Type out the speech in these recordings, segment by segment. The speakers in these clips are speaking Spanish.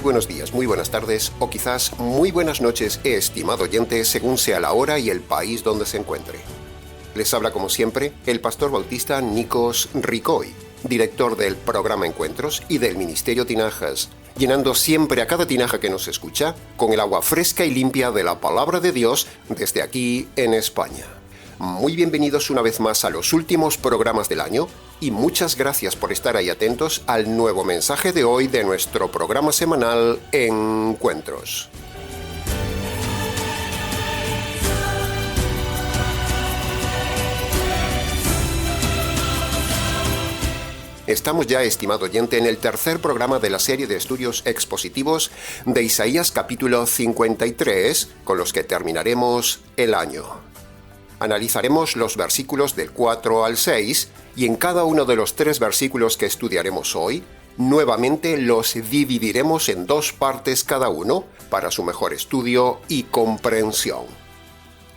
muy buenos días, muy buenas tardes o quizás muy buenas noches, estimado oyente, según sea la hora y el país donde se encuentre. Les habla como siempre el pastor bautista Nikos Ricoy, director del programa Encuentros y del Ministerio Tinajas, llenando siempre a cada tinaja que nos escucha con el agua fresca y limpia de la palabra de Dios desde aquí en España. Muy bienvenidos una vez más a los últimos programas del año y muchas gracias por estar ahí atentos al nuevo mensaje de hoy de nuestro programa semanal Encuentros. Estamos ya, estimado oyente, en el tercer programa de la serie de estudios expositivos de Isaías capítulo 53, con los que terminaremos el año. Analizaremos los versículos del 4 al 6 y en cada uno de los 3 versículos que estudiaremos hoy, nuevamente los dividiremos en 2 partes cada uno para su mejor estudio y comprensión.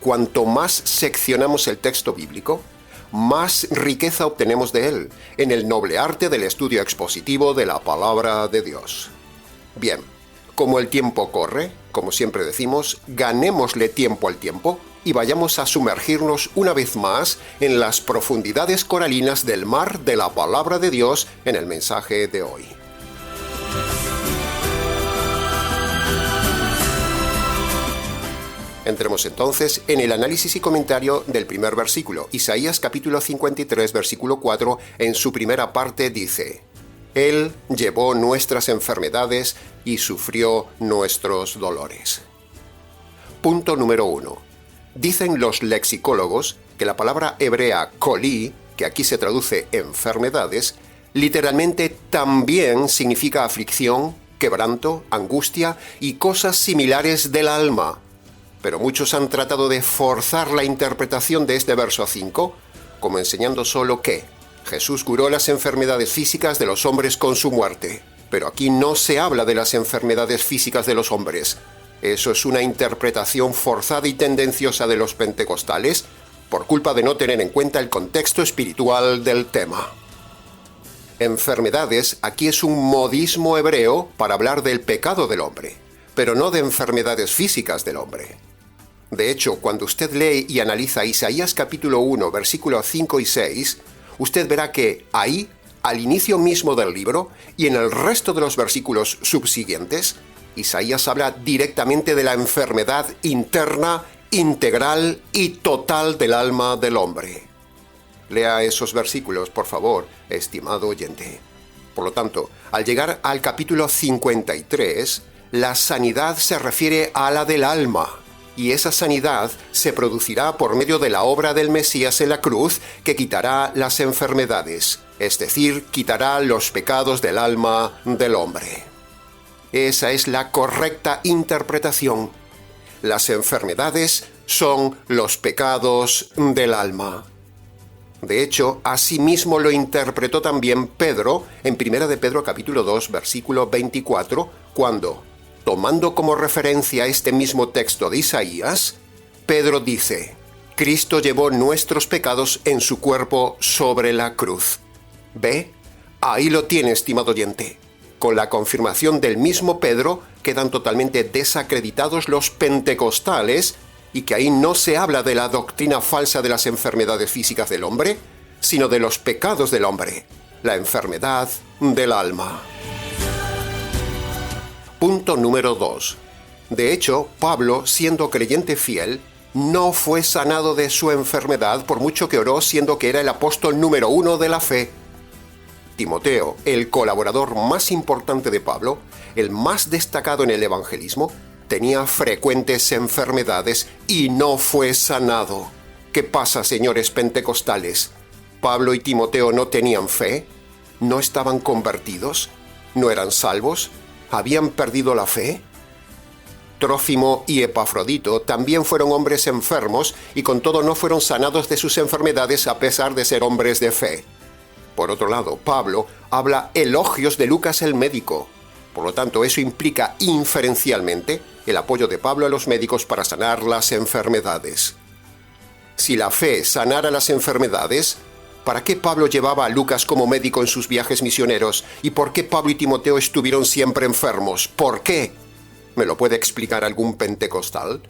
Cuanto más seccionamos el texto bíblico, más riqueza obtenemos de él en el noble arte del estudio expositivo de la palabra de Dios. Bien, como el tiempo corre, como siempre decimos, ganémosle tiempo al tiempo y vayamos a sumergirnos una vez más en las profundidades coralinas del mar de la palabra de Dios en el mensaje de hoy. Entremos entonces en el análisis y comentario del primer versículo. Isaías capítulo 53, versículo 4, en su primera parte dice: Él llevó nuestras enfermedades y sufrió nuestros dolores. Punto número 1. Dicen los lexicólogos que la palabra hebrea kolí, que aquí se traduce enfermedades, literalmente también significa aflicción, quebranto, angustia y cosas similares del alma. Pero muchos han tratado de forzar la interpretación de este verso 5, como enseñando solo que Jesús curó las enfermedades físicas de los hombres con su muerte. Pero aquí no se habla de las enfermedades físicas de los hombres. Eso es una interpretación forzada y tendenciosa de los pentecostales por culpa de no tener en cuenta el contexto espiritual del tema. Enfermedades aquí es un modismo hebreo para hablar del pecado del hombre, pero no de enfermedades físicas del hombre. De hecho, cuando usted lee y analiza Isaías capítulo 1, versículos 5 y 6, usted verá que ahí, al inicio mismo del libro y en el resto de los versículos subsiguientes, Isaías habla directamente de la enfermedad interna, integral y total del alma del hombre. Lea esos versículos, por favor, estimado oyente. Por lo tanto, al llegar al capítulo 53, la sanidad se refiere a la del alma, y esa sanidad se producirá por medio de la obra del Mesías en la cruz, que quitará las enfermedades, es decir, quitará los pecados del alma del hombre. Esa es la correcta interpretación. Las enfermedades son los pecados del alma. De hecho, así mismo lo interpretó también Pedro en 1 de Pedro capítulo 2, versículo 24, cuando, tomando como referencia este mismo texto de Isaías, Pedro dice: Cristo llevó nuestros pecados en su cuerpo sobre la cruz. ¿Ve? Ahí lo tiene, estimado oyente. Con la confirmación del mismo Pedro, quedan totalmente desacreditados los pentecostales y que ahí no se habla de la doctrina falsa de las enfermedades físicas del hombre, sino de los pecados del hombre, la enfermedad del alma. Punto número 2. De hecho, Pablo, siendo creyente fiel, no fue sanado de su enfermedad por mucho que oró, siendo que era el apóstol número 1 de la fe. Timoteo, el colaborador más importante de Pablo, el más destacado en el evangelismo, tenía frecuentes enfermedades y no fue sanado. ¿Qué pasa, señores pentecostales? ¿Pablo y Timoteo no tenían fe? ¿No estaban convertidos? ¿No eran salvos? ¿Habían perdido la fe? Trófimo y Epafrodito también fueron hombres enfermos y con todo no fueron sanados de sus enfermedades a pesar de ser hombres de fe. Por otro lado, Pablo habla elogios de Lucas el médico. Por lo tanto, eso implica inferencialmente el apoyo de Pablo a los médicos para sanar las enfermedades. Si la fe sanara las enfermedades, ¿Para qué Pablo llevaba a Lucas como médico en sus viajes misioneros? ¿Y por qué Pablo y Timoteo estuvieron siempre enfermos? ¿Por qué? ¿Me lo puede explicar algún pentecostal?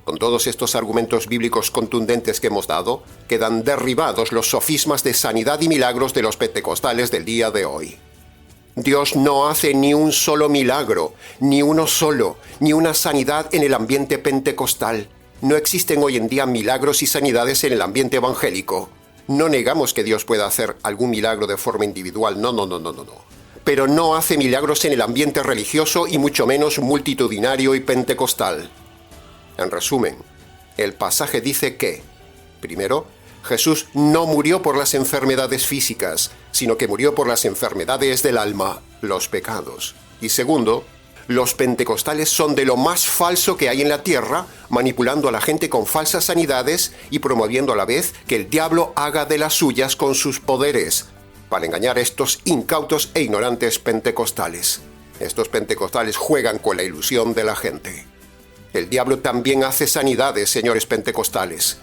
Con todos estos argumentos bíblicos contundentes que hemos dado, quedan derribados los sofismas de sanidad y milagros de los pentecostales del día de hoy. Dios no hace ni un solo milagro, ni uno solo, ni una sanidad en el ambiente pentecostal. No existen hoy en día milagros y sanidades en el ambiente evangélico. No negamos que Dios pueda hacer algún milagro de forma individual, no. Pero no hace milagros en el ambiente religioso y mucho menos multitudinario y pentecostal. En resumen, el pasaje dice que, primero, Jesús no murió por las enfermedades físicas, sino que murió por las enfermedades del alma, los pecados. Y segundo, los pentecostales son de lo más falso que hay en la tierra, manipulando a la gente con falsas sanidades y promoviendo a la vez que el diablo haga de las suyas con sus poderes, para engañar a estos incautos e ignorantes pentecostales. Estos pentecostales juegan con la ilusión de la gente. El diablo también hace sanidades, señores pentecostales.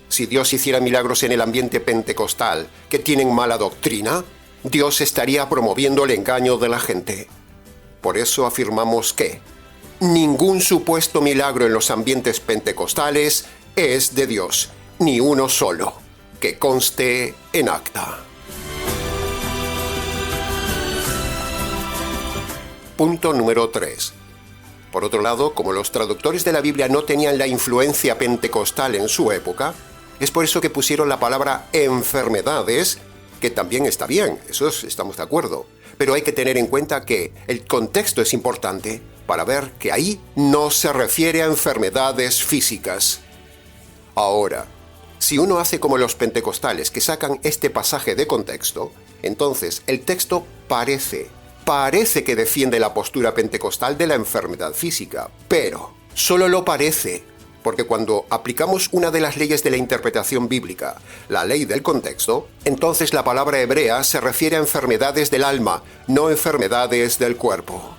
Si Dios hiciera milagros en el ambiente pentecostal, que tienen mala doctrina, Dios estaría promoviendo el engaño de la gente. Por eso afirmamos que ningún supuesto milagro en los ambientes pentecostales es de Dios, ni uno solo, que conste en acta. Punto número 3. Por otro lado, como los traductores de la Biblia no tenían la influencia pentecostal en su época, es por eso que pusieron la palabra enfermedades, que también está bien, estamos de acuerdo. Pero hay que tener en cuenta que el contexto es importante para ver que ahí no se refiere a enfermedades físicas. Ahora, si uno hace como los pentecostales que sacan este pasaje de contexto, entonces el texto parece que defiende la postura pentecostal de la enfermedad física, pero solo lo parece, porque cuando aplicamos una de las leyes de la interpretación bíblica, la ley del contexto, entonces la palabra hebrea se refiere a enfermedades del alma, no enfermedades del cuerpo.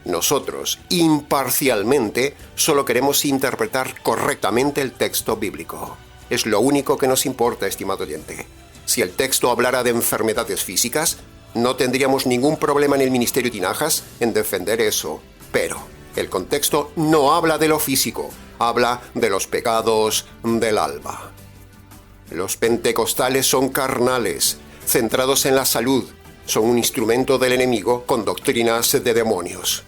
Nosotros, imparcialmente, solo queremos interpretar correctamente el texto bíblico. Es lo único que nos importa, estimado oyente. Si el texto hablara de enfermedades físicas, no tendríamos ningún problema en el ministerio Tinajas en defender eso. Pero el contexto no habla de lo físico, habla de los pecados del alma. Los pentecostales son carnales, centrados en la salud, son un instrumento del enemigo con doctrinas de demonios.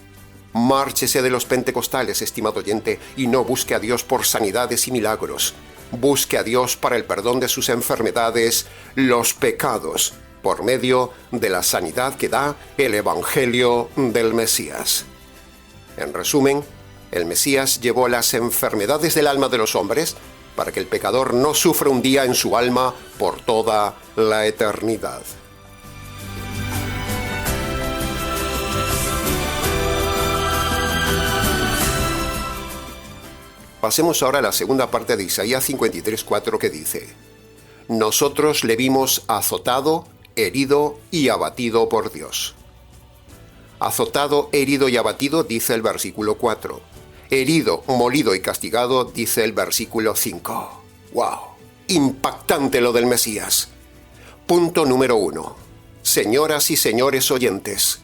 Márchese de los pentecostales, estimado oyente, y no busque a Dios por sanidades y milagros. Busque a Dios para el perdón de sus enfermedades, los pecados, por medio de la sanidad que da el Evangelio del Mesías. En resumen, el Mesías llevó las enfermedades del alma de los hombres para que el pecador no sufra un día en su alma por toda la eternidad. Pasemos ahora a la segunda parte de Isaías 53:4 que dice: Nosotros le vimos azotado, herido y abatido por Dios. Azotado, herido y abatido, dice el versículo 4. Herido, molido y castigado, dice el versículo 5. ¡Wow! Impactante lo del Mesías. Punto número 1. Señoras y señores oyentes,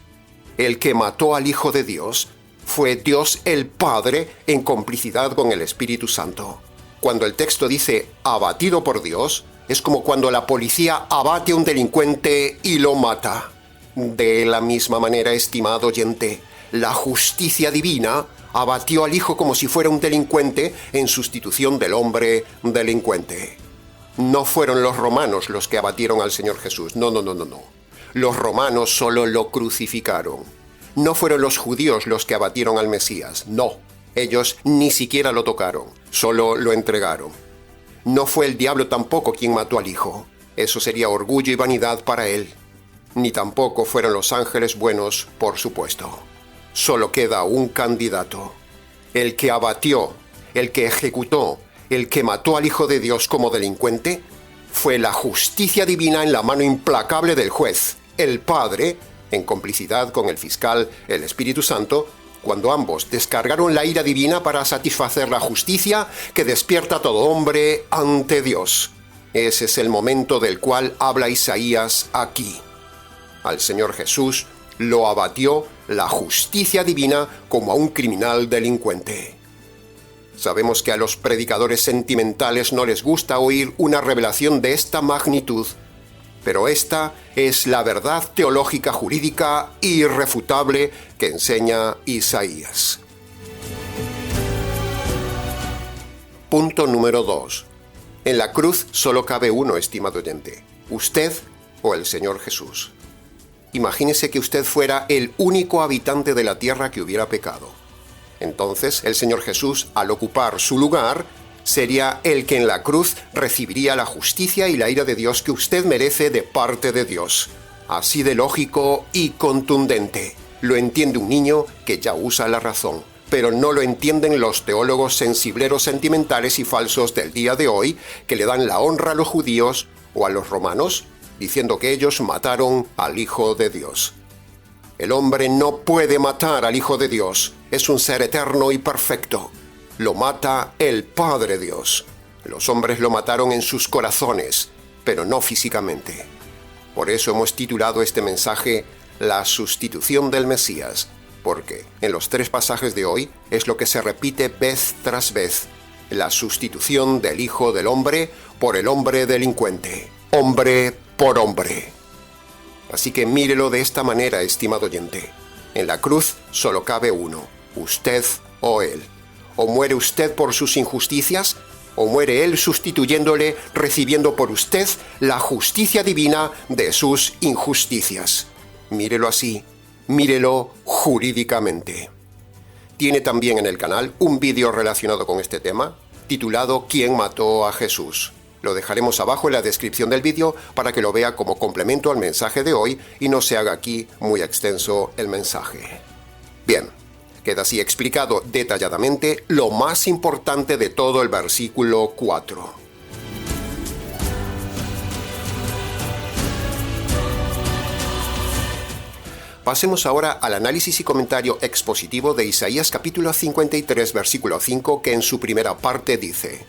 el que mató al Hijo de Dios fue Dios el Padre en complicidad con el Espíritu Santo. Cuando el texto dice abatido por Dios, es como cuando la policía abate a un delincuente y lo mata. De la misma manera, estimado oyente, la justicia divina abatió al Hijo como si fuera un delincuente en sustitución del hombre delincuente. No fueron los romanos los que abatieron al Señor Jesús, no. Los romanos solo lo crucificaron. No fueron los judíos los que abatieron al Mesías, no. Ellos ni siquiera lo tocaron, solo lo entregaron. No fue el diablo tampoco quien mató al Hijo. Eso sería orgullo y vanidad para él. Ni tampoco fueron los ángeles buenos, por supuesto. Solo queda un candidato. El que abatió, el que ejecutó, el que mató al Hijo de Dios como delincuente, fue la justicia divina en la mano implacable del juez, el Padre, en complicidad con el fiscal, el Espíritu Santo, cuando ambos descargaron la ira divina para satisfacer la justicia que despierta a todo hombre ante Dios. Ese es el momento del cual habla Isaías aquí. Al Señor Jesús lo abatió la justicia divina como a un criminal delincuente. Sabemos que a los predicadores sentimentales no les gusta oír una revelación de esta magnitud, pero esta es la verdad teológica jurídica irrefutable que enseña Isaías. Punto número 2. En la cruz solo cabe uno, estimado oyente: usted o el Señor Jesús. Imagínese que usted fuera el único habitante de la tierra que hubiera pecado. Entonces, el Señor Jesús, al ocupar su lugar, sería el que en la cruz recibiría la justicia y la ira de Dios que usted merece de parte de Dios. Así de lógico y contundente. Lo entiende un niño que ya usa la razón, pero no lo entienden los teólogos sensibleros sentimentales y falsos del día de hoy, que le dan la honra a los judíos o a los romanos, diciendo que ellos mataron al Hijo de Dios. El hombre no puede matar al Hijo de Dios. Es un ser eterno y perfecto. Lo mata el Padre Dios. Los hombres lo mataron en sus corazones, pero no físicamente. Por eso hemos titulado este mensaje La sustitución del Mesías, porque en los 3 pasajes de hoy es lo que se repite vez tras vez: la sustitución del Hijo del Hombre por el hombre delincuente, hombre por hombre. Así que mírelo de esta manera, estimado oyente. En la cruz solo cabe uno: usted o él. O muere usted por sus injusticias, o muere él sustituyéndole, recibiendo por usted la justicia divina de sus injusticias. Mírelo así, mírelo jurídicamente. Tiene también en el canal un vídeo relacionado con este tema, titulado ¿Quién mató a Jesús? Lo dejaremos abajo en la descripción del vídeo para que lo vea como complemento al mensaje de hoy y no se haga aquí muy extenso el mensaje. Bien, queda así explicado detalladamente lo más importante de todo el versículo 4. Pasemos ahora al análisis y comentario expositivo de Isaías capítulo 53, versículo 5, que en su primera parte dice: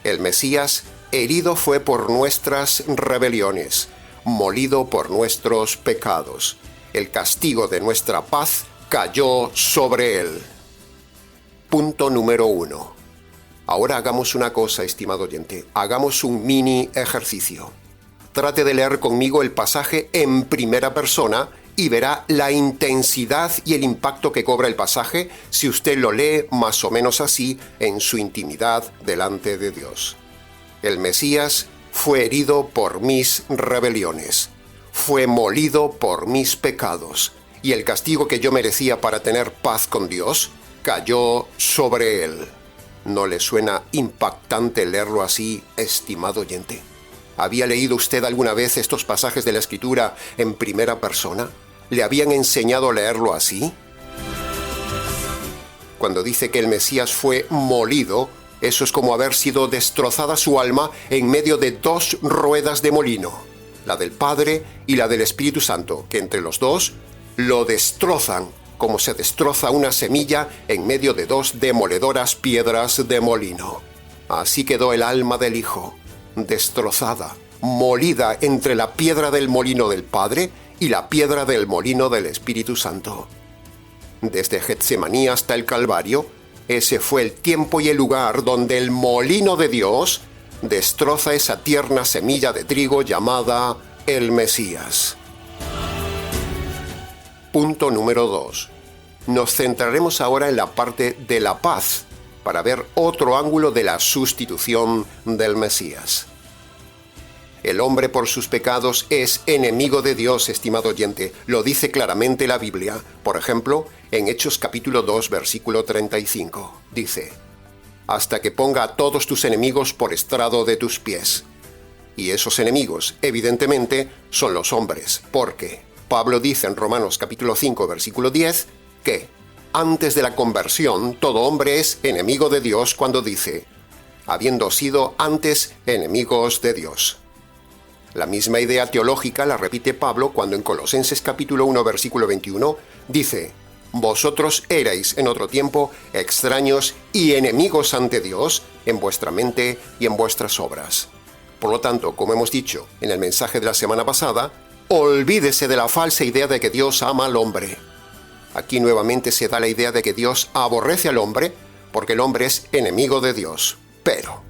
El Mesías herido fue por nuestras rebeliones, molido por nuestros pecados. El castigo de nuestra paz cayó sobre él. Punto número 1. Ahora hagamos una cosa, estimado oyente. Hagamos un mini ejercicio. Trate de leer conmigo el pasaje en primera persona y verá la intensidad y el impacto que cobra el pasaje si usted lo lee más o menos así en su intimidad delante de Dios. El Mesías fue herido por mis rebeliones, fue molido por mis pecados, y el castigo que yo merecía para tener paz con Dios cayó sobre él. ¿No le suena impactante leerlo así, estimado oyente? ¿Había leído usted alguna vez estos pasajes de la Escritura en primera persona? ¿Le habían enseñado a leerlo así? Cuando dice que el Mesías fue molido, eso es como haber sido destrozada su alma en medio de 2 ruedas de molino, la del Padre y la del Espíritu Santo, que entre los dos lo destrozan como se destroza una semilla en medio de 2 demoledoras piedras de molino. Así quedó el alma del Hijo, destrozada, molida entre la piedra del molino del Padre y la piedra del molino del Espíritu Santo. Desde Getsemaní hasta el Calvario, ese fue el tiempo y el lugar donde el molino de Dios destroza esa tierna semilla de trigo llamada el Mesías. Punto número 2. Nos centraremos ahora en la parte de la paz, para ver otro ángulo de la sustitución del Mesías. El hombre por sus pecados es enemigo de Dios, estimado oyente. Lo dice claramente la Biblia. Por ejemplo, en Hechos capítulo 2, versículo 35. Dice: hasta que ponga a todos tus enemigos por estrado de tus pies. Y esos enemigos, evidentemente, son los hombres, porque Pablo dice en Romanos capítulo 5, versículo 10, que antes de la conversión todo hombre es enemigo de Dios cuando dice: habiendo sido antes enemigos de Dios. La misma idea teológica la repite Pablo cuando en Colosenses capítulo 1, versículo 21, dice: vosotros erais en otro tiempo extraños y enemigos ante Dios en vuestra mente y en vuestras obras. Por lo tanto, como hemos dicho en el mensaje de la semana pasada, olvídese de la falsa idea de que Dios ama al hombre. Aquí nuevamente se da la idea de que Dios aborrece al hombre porque el hombre es enemigo de Dios. Pero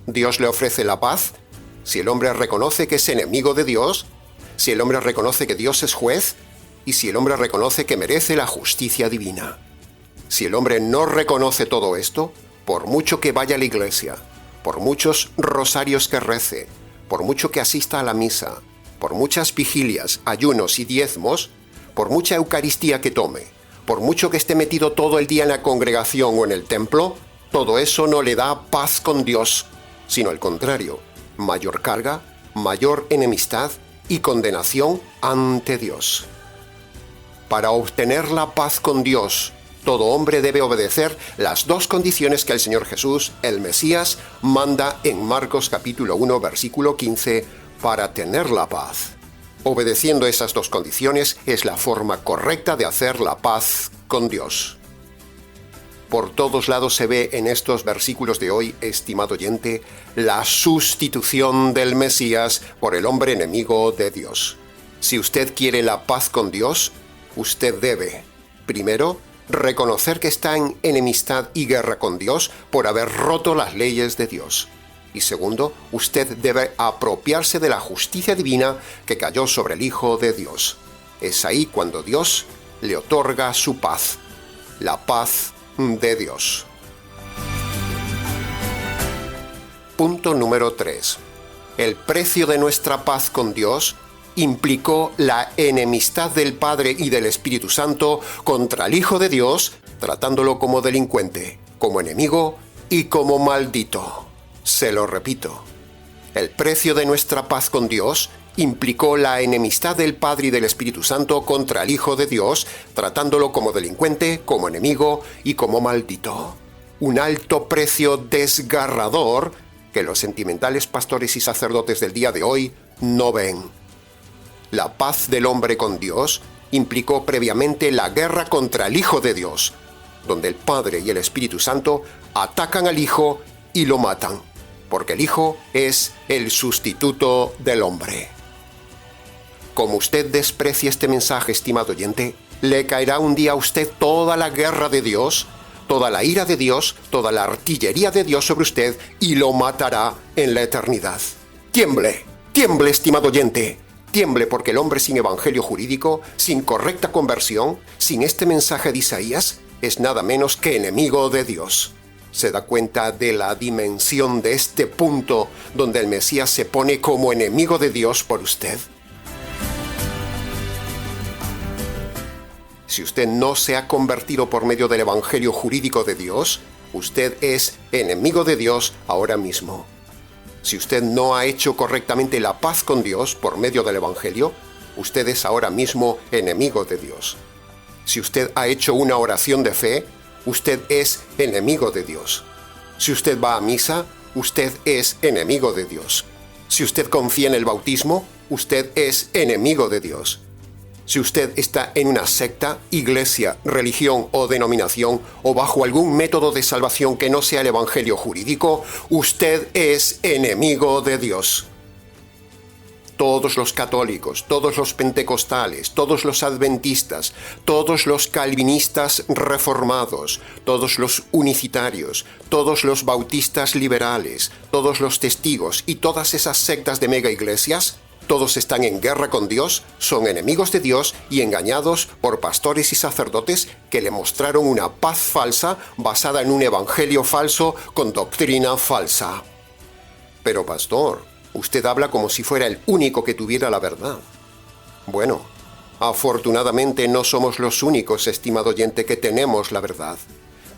Dios le ofrece la paz si el hombre reconoce que es enemigo de Dios, si el hombre reconoce que Dios es juez y si el hombre reconoce que merece la justicia divina. Si el hombre no reconoce todo esto, por mucho que vaya a la iglesia, por muchos rosarios que rece, por mucho que asista a la misa, por muchas vigilias, ayunos y diezmos, por mucha Eucaristía que tome, por mucho que esté metido todo el día en la congregación o en el templo, todo eso no le da paz con Dios, sino al contrario, mayor carga, mayor enemistad y condenación ante Dios. Para obtener la paz con Dios, todo hombre debe obedecer las dos condiciones que el Señor Jesús, el Mesías, manda en Marcos capítulo 1, versículo 15, para tener la paz. Obedeciendo esas dos condiciones es la forma correcta de hacer la paz con Dios. Por todos lados se ve en estos versículos de hoy, estimado oyente, la sustitución del Mesías por el hombre enemigo de Dios. Si usted quiere la paz con Dios, usted debe, primero, reconocer que está en enemistad y guerra con Dios por haber roto las leyes de Dios. Y segundo, usted debe apropiarse de la justicia divina que cayó sobre el Hijo de Dios. Es ahí cuando Dios le otorga su paz, la paz de Dios. Punto número 3. El precio de nuestra paz con Dios implicó la enemistad del Padre y del Espíritu Santo contra el Hijo de Dios, tratándolo como delincuente, como enemigo y como maldito. Se lo repito. El precio de nuestra paz con Dios implicó la enemistad del Padre y del Espíritu Santo contra el Hijo de Dios, tratándolo como delincuente, como enemigo y como maldito. Un alto precio desgarrador que los sentimentales pastores y sacerdotes del día de hoy no ven. La paz del hombre con Dios implicó previamente la guerra contra el Hijo de Dios, donde el Padre y el Espíritu Santo atacan al Hijo y lo matan, porque el Hijo es el sustituto del hombre. Como usted desprecie este mensaje, estimado oyente, le caerá un día a usted toda la guerra de Dios, toda la ira de Dios, toda la artillería de Dios sobre usted y lo matará en la eternidad. Tiemble, tiemble, estimado oyente. Tiemble porque el hombre sin evangelio jurídico, sin correcta conversión, sin este mensaje de Isaías, es nada menos que enemigo de Dios. ¿Se da cuenta de la dimensión de este punto donde el Mesías se pone como enemigo de Dios por usted? Si usted no se ha convertido por medio del evangelio jurídico de Dios, usted es enemigo de Dios ahora mismo. Si usted no ha hecho correctamente la paz con Dios por medio del Evangelio, usted es ahora mismo enemigo de Dios. Si usted ha hecho una oración de fe, usted es enemigo de Dios. Si usted va a misa, usted es enemigo de Dios. Si usted confía en el bautismo, usted es enemigo de Dios. Si usted está en una secta, iglesia, religión o denominación o bajo algún método de salvación que no sea el evangelio jurídico, usted es enemigo de Dios. Todos los católicos, todos los pentecostales, todos los adventistas, todos los calvinistas reformados, todos los unicitarios, todos los bautistas liberales, todos los testigos y todas esas sectas de mega iglesias, todos están en guerra con Dios, son enemigos de Dios y engañados por pastores y sacerdotes que le mostraron una paz falsa basada en un evangelio falso con doctrina falsa. Pero pastor, usted habla como si fuera el único que tuviera la verdad. Bueno, afortunadamente no somos los únicos, estimado oyente, que tenemos la verdad.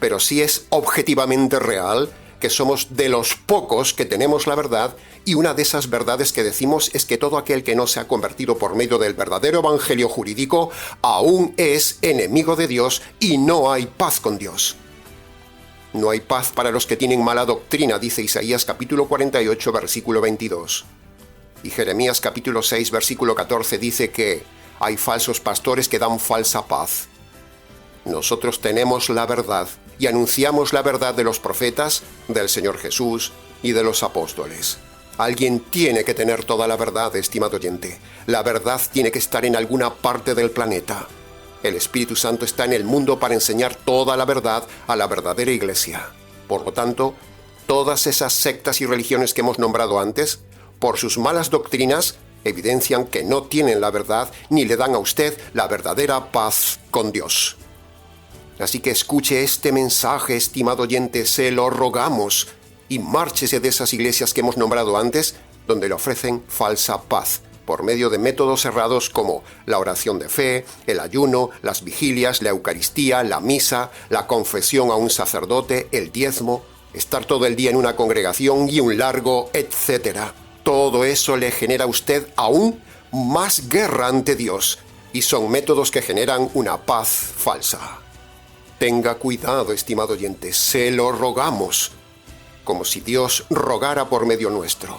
Pero sí es objetivamente real que somos de los pocos que tenemos la verdad, y una de esas verdades que decimos es que todo aquel que no se ha convertido por medio del verdadero evangelio jurídico aún es enemigo de Dios y no hay paz con Dios. No hay paz para los que tienen mala doctrina, dice Isaías capítulo 48, versículo 22. Y Jeremías capítulo 6, versículo 14 dice que hay falsos pastores que dan falsa paz. Nosotros tenemos la verdad y anunciamos la verdad de los profetas, del Señor Jesús y de los apóstoles. Alguien tiene que tener toda la verdad, estimado oyente. La verdad tiene que estar en alguna parte del planeta. El Espíritu Santo está en el mundo para enseñar toda la verdad a la verdadera iglesia. Por lo tanto, todas esas sectas y religiones que hemos nombrado antes, por sus malas doctrinas, evidencian que no tienen la verdad ni le dan a usted la verdadera paz con Dios. Así que escuche este mensaje, estimado oyente, se lo rogamos, y márchese de esas iglesias que hemos nombrado antes, donde le ofrecen falsa paz, por medio de métodos errados como la oración de fe, el ayuno, las vigilias, la Eucaristía, la misa, la confesión a un sacerdote, el diezmo, estar todo el día en una congregación y un largo etcétera. Todo eso le genera a usted aún más guerra ante Dios, y son métodos que generan una paz falsa. Tenga cuidado, estimado oyente, se lo rogamos, como si Dios rogara por medio nuestro.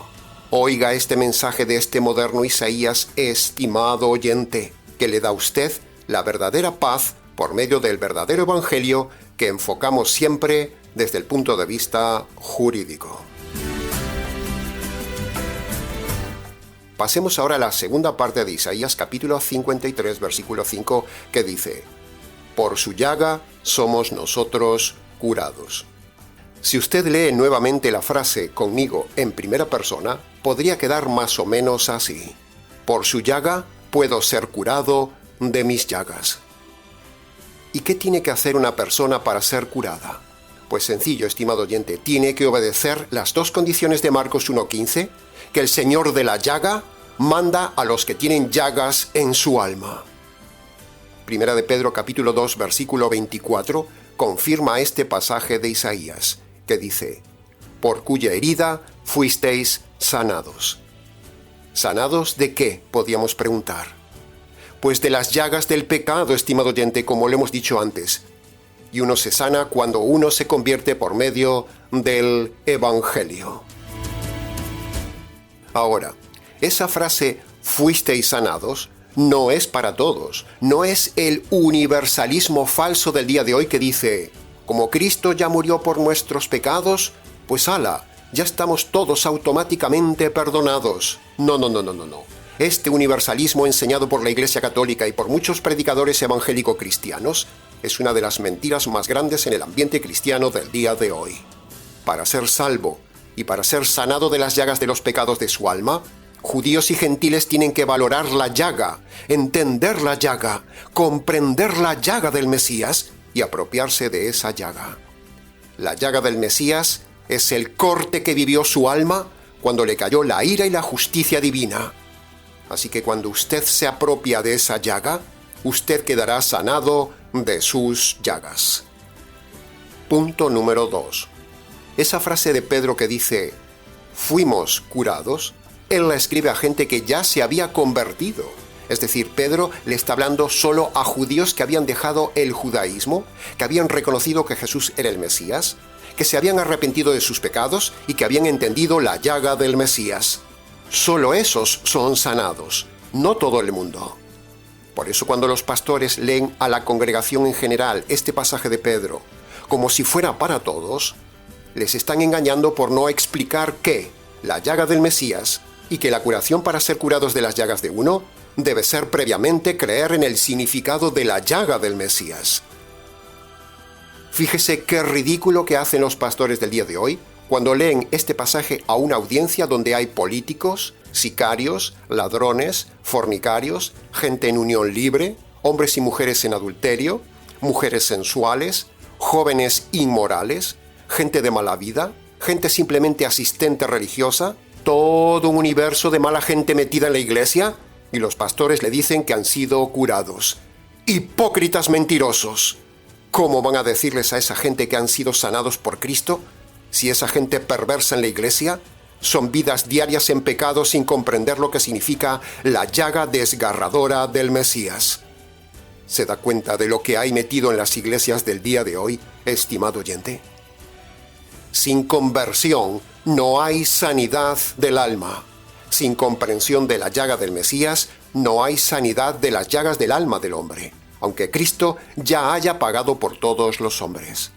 Oiga este mensaje de este moderno Isaías, estimado oyente, que le da a usted la verdadera paz por medio del verdadero evangelio que enfocamos siempre desde el punto de vista jurídico. Pasemos ahora a la segunda parte de Isaías capítulo 53, versículo 5, que dice: por su llaga somos nosotros curados. Si usted lee nuevamente la frase conmigo en primera persona, podría quedar más o menos así: por su llaga puedo ser curado de mis llagas. ¿Y qué tiene que hacer una persona para ser curada? Pues sencillo, estimado oyente, tiene que obedecer las dos condiciones de Marcos 1:15, que el Señor de la llaga manda a los que tienen llagas en su alma. Primera de Pedro capítulo 2 versículo 24 confirma este pasaje de Isaías, que dice: por cuya herida fuisteis sanados. ¿Sanados de qué?, podíamos preguntar. Pues de las llagas del pecado, estimado oyente, como lo hemos dicho antes. Y uno se sana cuando uno se convierte por medio del Evangelio. Ahora, esa frase fuisteis sanados no es para todos, no es el universalismo falso del día de hoy que dice: como Cristo ya murió por nuestros pecados, pues ala, ya estamos todos automáticamente perdonados. No. Este universalismo enseñado por la Iglesia Católica y por muchos predicadores evangélico-cristianos es una de las mentiras más grandes en el ambiente cristiano del día de hoy. Para ser salvo y para ser sanado de las llagas de los pecados de su alma, judíos y gentiles tienen que valorar la llaga, entender la llaga, comprender la llaga del Mesías y apropiarse de esa llaga. La llaga del Mesías es el corte que vivió su alma cuando le cayó la ira y la justicia divina. Así que cuando usted se apropia de esa llaga, usted quedará sanado de sus llagas. Punto número 2. Esa frase de Pedro que dice: fuimos curados, él la escribe a gente que ya se había convertido. Es decir, Pedro le está hablando solo a judíos que habían dejado el judaísmo, que habían reconocido que Jesús era el Mesías, que se habían arrepentido de sus pecados y que habían entendido la llaga del Mesías. Solo esos son sanados, no todo el mundo. Por eso cuando los pastores leen a la congregación en general este pasaje de Pedro, como si fuera para todos, les están engañando por no explicar que la llaga del Mesías y que la curación para ser curados de las llagas de uno debe ser previamente creer en el significado de la llaga del Mesías. Fíjese qué ridículo que hacen los pastores del día de hoy cuando leen este pasaje a una audiencia donde hay políticos, sicarios, ladrones, fornicarios, gente en unión libre, hombres y mujeres en adulterio, mujeres sensuales, jóvenes inmorales, gente de mala vida, gente simplemente asistente religiosa, todo un universo de mala gente metida en la iglesia, y los pastores le dicen que han sido curados. ¡Hipócritas mentirosos! ¿Cómo van a decirles a esa gente que han sido sanados por Cristo si esa gente perversa en la iglesia son vidas diarias en pecado sin comprender lo que significa la llaga desgarradora del Mesías? ¿Se da cuenta de lo que hay metido en las iglesias del día de hoy, estimado oyente? Sin conversión no hay sanidad del alma. Sin comprensión de la llaga del Mesías no hay sanidad de las llagas del alma del hombre, aunque Cristo ya haya pagado por todos los hombres.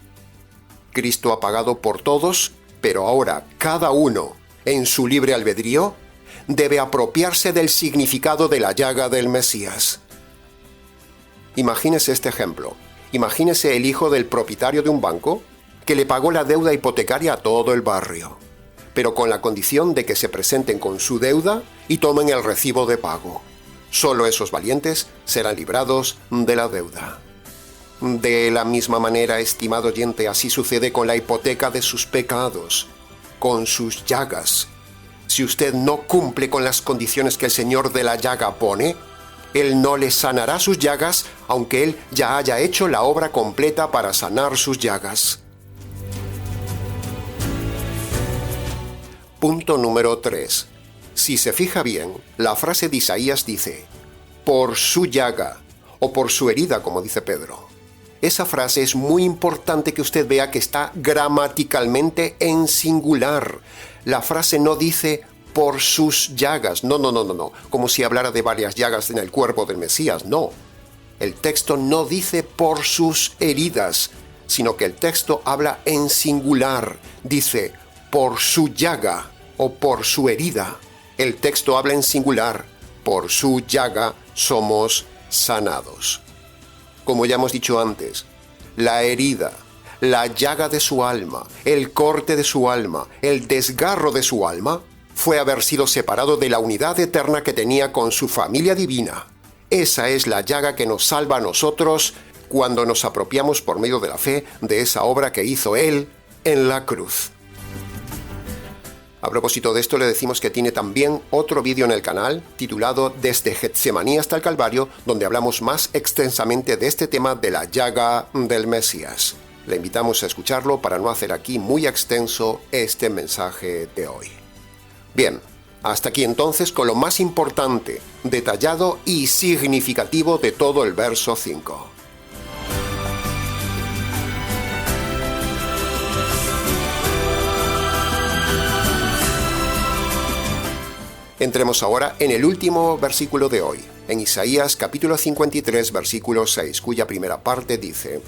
Cristo ha pagado por todos, pero ahora cada uno en su libre albedrío, debe apropiarse del significado de la llaga del Mesías. Imagínese este ejemplo. Imagínese el hijo del propietario de un banco que le pagó la deuda hipotecaria a todo el barrio, pero con la condición de que se presenten con su deuda y tomen el recibo de pago. Solo esos valientes serán librados de la deuda. De la misma manera, estimado oyente, así sucede con la hipoteca de sus pecados, con sus llagas. Si usted no cumple con las condiciones que el Señor de la llaga pone, Él no le sanará sus llagas, aunque Él ya haya hecho la obra completa para sanar sus llagas. Punto número 3. Si se fija bien, la frase de Isaías dice, por su llaga, o por su herida, como dice Pedro. Esa frase es muy importante que usted vea que está gramaticalmente en singular. La frase no dice por sus llagas, no, como si hablara de varias llagas en el cuerpo del Mesías, no. El texto no dice por sus heridas, sino que el texto habla en singular, dice por su llaga o por su herida. El texto habla en singular, por su llaga somos sanados. Como ya hemos dicho antes, la herida, la llaga de su alma, el corte de su alma, el desgarro de su alma, fue haber sido separado de la unidad eterna que tenía con su familia divina. Esa es la llaga que nos salva a nosotros cuando nos apropiamos por medio de la fe de esa obra que hizo Él en la cruz. A propósito de esto, le decimos que tiene también otro vídeo en el canal titulado Desde Getsemaní hasta el Calvario, donde hablamos más extensamente de este tema de la llaga del Mesías. Le invitamos a escucharlo para no hacer aquí muy extenso este mensaje de hoy. Bien, hasta aquí entonces con lo más importante, detallado y significativo de todo el verso 5. Entremos ahora en el último versículo de hoy, en Isaías capítulo 53, versículo 6, cuya primera parte dice: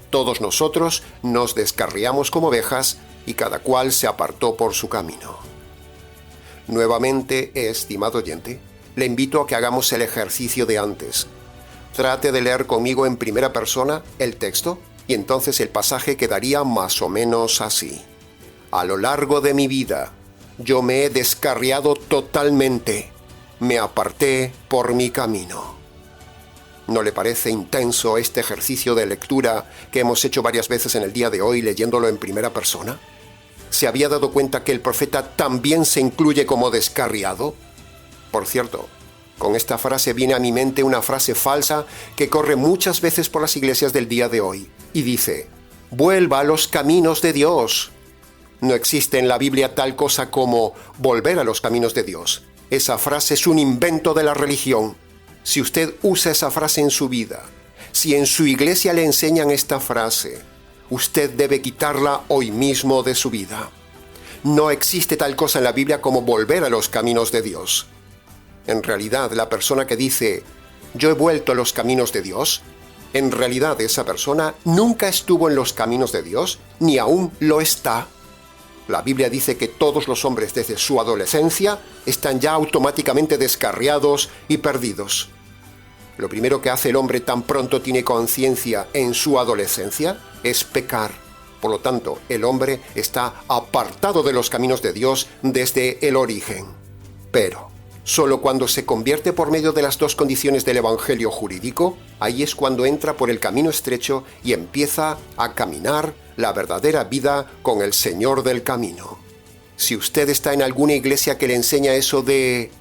Todos nosotros nos descarriamos como ovejas, y cada cual se apartó por su camino. Nuevamente, estimado oyente, le invito a que hagamos el ejercicio de antes. Trate de leer conmigo en primera persona el texto, y entonces el pasaje quedaría más o menos así. A lo largo de mi vida, yo me he descarriado totalmente, me aparté por mi camino. ¿No le parece intenso este ejercicio de lectura que hemos hecho varias veces en el día de hoy leyéndolo en primera persona? ¿Se había dado cuenta que el profeta también se incluye como descarriado? Por cierto, con esta frase viene a mi mente una frase falsa que corre muchas veces por las iglesias del día de hoy, y dice: «Vuelva a los caminos de Dios». No existe en la Biblia tal cosa como volver a los caminos de Dios. Esa frase es un invento de la religión. Si usted usa esa frase en su vida, si en su iglesia le enseñan esta frase, usted debe quitarla hoy mismo de su vida. No existe tal cosa en la Biblia como volver a los caminos de Dios. En realidad, la persona que dice, yo he vuelto a los caminos de Dios, en realidad esa persona nunca estuvo en los caminos de Dios, ni aún lo está. La Biblia dice que todos los hombres desde su adolescencia están ya automáticamente descarriados y perdidos. Lo primero que hace el hombre tan pronto tiene conciencia en su adolescencia es pecar. Por lo tanto, el hombre está apartado de los caminos de Dios desde el origen. Pero solo cuando se convierte por medio de las dos condiciones del evangelio jurídico, ahí es cuando entra por el camino estrecho y empieza a caminar la verdadera vida con el Señor del camino. Si usted está en alguna iglesia que le enseña eso de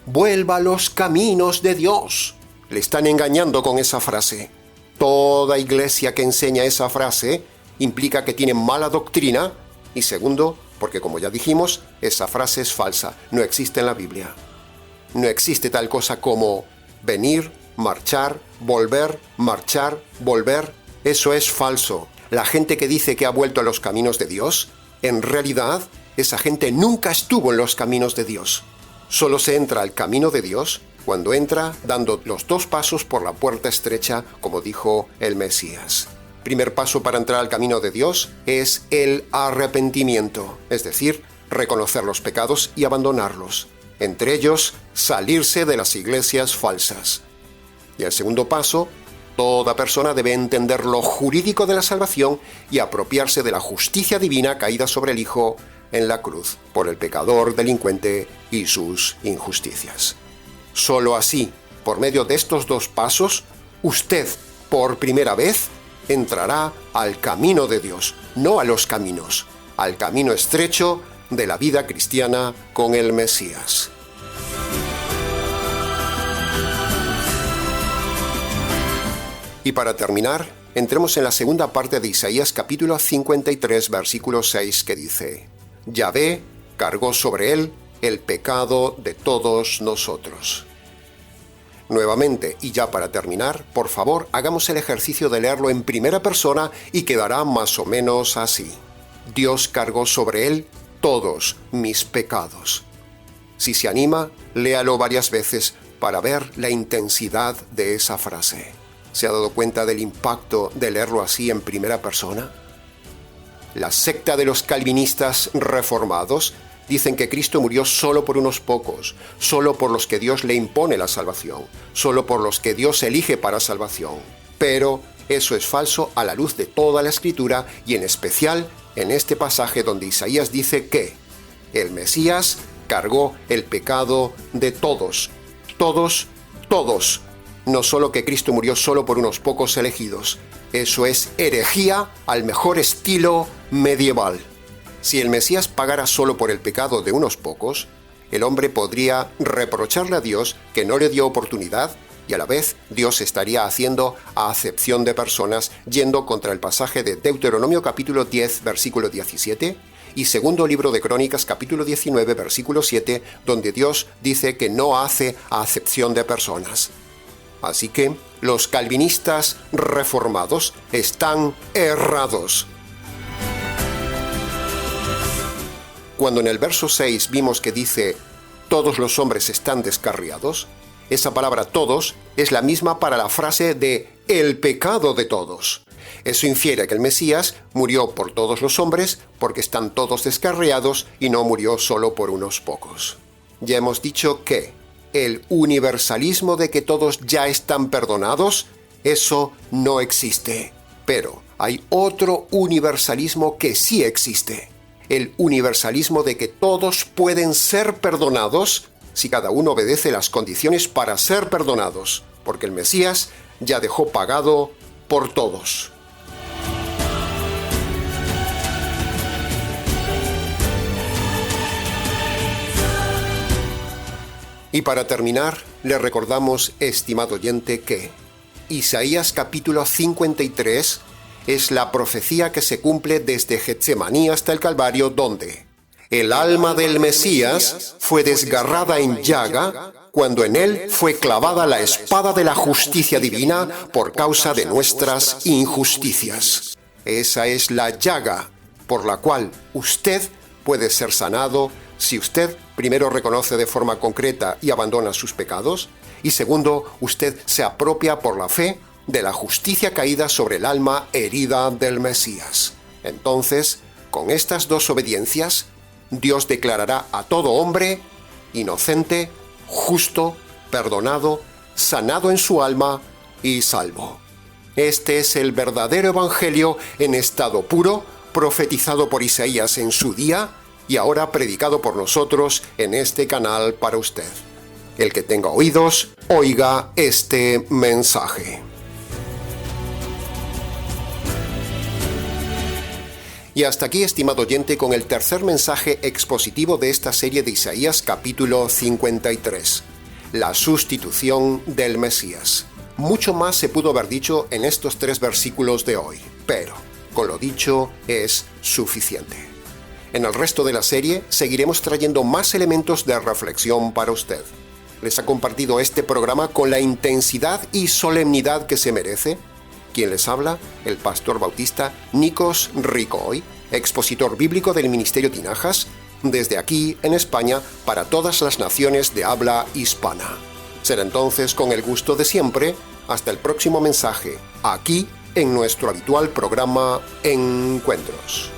«vuelva a los caminos de Dios», le están engañando con esa frase. Toda iglesia que enseña esa frase implica que tiene mala doctrina y segundo, porque como ya dijimos, esa frase es falsa, no existe en la Biblia. No existe tal cosa como venir, marchar, volver, marchar, volver. Eso es falso. La gente que dice que ha vuelto a los caminos de Dios, en realidad, esa gente nunca estuvo en los caminos de Dios. Solo se entra al camino de Dios cuando entra dando los dos pasos por la puerta estrecha, como dijo el Mesías. Primer paso para entrar al camino de Dios es el arrepentimiento, es decir, reconocer los pecados y abandonarlos. Entre ellos, salirse de las iglesias falsas. Y el segundo paso, toda persona debe entender lo jurídico de la salvación y apropiarse de la justicia divina caída sobre el Hijo en la cruz por el pecador delincuente y sus injusticias. Solo así, por medio de estos dos pasos, usted, por primera vez, entrará al camino de Dios, no a los caminos, al camino estrecho de la vida cristiana con el Mesías. Y para terminar, entremos en la segunda parte de Isaías capítulo 53, versículo 6, que dice: Yahvé cargó sobre él el pecado de todos nosotros. Nuevamente, y ya para terminar, por favor, hagamos el ejercicio de leerlo en primera persona y quedará más o menos así. Dios cargó sobre él todos mis pecados. Si se anima, léalo varias veces para ver la intensidad de esa frase. ¿Se ha dado cuenta del impacto de leerlo así en primera persona? La secta de los calvinistas reformados dicen que Cristo murió solo por unos pocos, solo por los que Dios le impone la salvación, solo por los que Dios elige para salvación. Pero eso es falso a la luz de toda la Escritura y en especial en este pasaje donde Isaías dice que el Mesías cargó el pecado de todos, todos, todos. No solo que Cristo murió solo por unos pocos elegidos. Eso es herejía al mejor estilo medieval. Si el Mesías pagara solo por el pecado de unos pocos, el hombre podría reprocharle a Dios que no le dio oportunidad y a la vez Dios estaría haciendo acepción de personas yendo contra el pasaje de Deuteronomio capítulo 10, versículo 17 y segundo libro de Crónicas capítulo 19, versículo 7, donde Dios dice que no hace acepción de personas. Así que los calvinistas reformados están errados. Cuando en el verso 6 vimos que dice «todos los hombres están descarriados», esa palabra «todos» es la misma para la frase de «el pecado de todos». Eso infiere que el Mesías murió por todos los hombres porque están todos descarriados y no murió solo por unos pocos. Ya hemos dicho que el universalismo de que todos ya están perdonados, eso no existe. Pero hay otro universalismo que sí existe. El universalismo de que todos pueden ser perdonados si cada uno obedece las condiciones para ser perdonados, porque el Mesías ya dejó pagado por todos. Y para terminar, le recordamos, estimado oyente, que Isaías capítulo 53 es la profecía que se cumple desde Getsemaní hasta el Calvario, donde el alma del Mesías fue desgarrada en llaga cuando en él fue clavada la espada de la justicia divina por causa de nuestras injusticias. Esa es la llaga por la cual usted puede ser sanado si usted primero reconoce de forma concreta y abandona sus pecados, y segundo, usted se apropia por la fe de la justicia caída sobre el alma herida del Mesías. Entonces, con estas dos obediencias, Dios declarará a todo hombre inocente, justo, perdonado, sanado en su alma y salvo. Este es el verdadero evangelio en estado puro, profetizado por Isaías en su día, y ahora predicado por nosotros en este canal para usted. El que tenga oídos, oiga este mensaje. Y hasta aquí, estimado oyente, con el tercer mensaje expositivo de esta serie de Isaías capítulo 53, la sustitución del Mesías. Mucho más se pudo haber dicho en estos 3 versículos de hoy, pero con lo dicho es suficiente. En el resto de la serie seguiremos trayendo más elementos de reflexión para usted. ¿Les ha compartido este programa con la intensidad y solemnidad que se merece? Quien les habla, el pastor bautista Nikos Ricoy, expositor bíblico del Ministerio Tinajas, desde aquí en España para todas las naciones de habla hispana. Será entonces con el gusto de siempre, hasta el próximo mensaje, aquí en nuestro habitual programa Encuentros.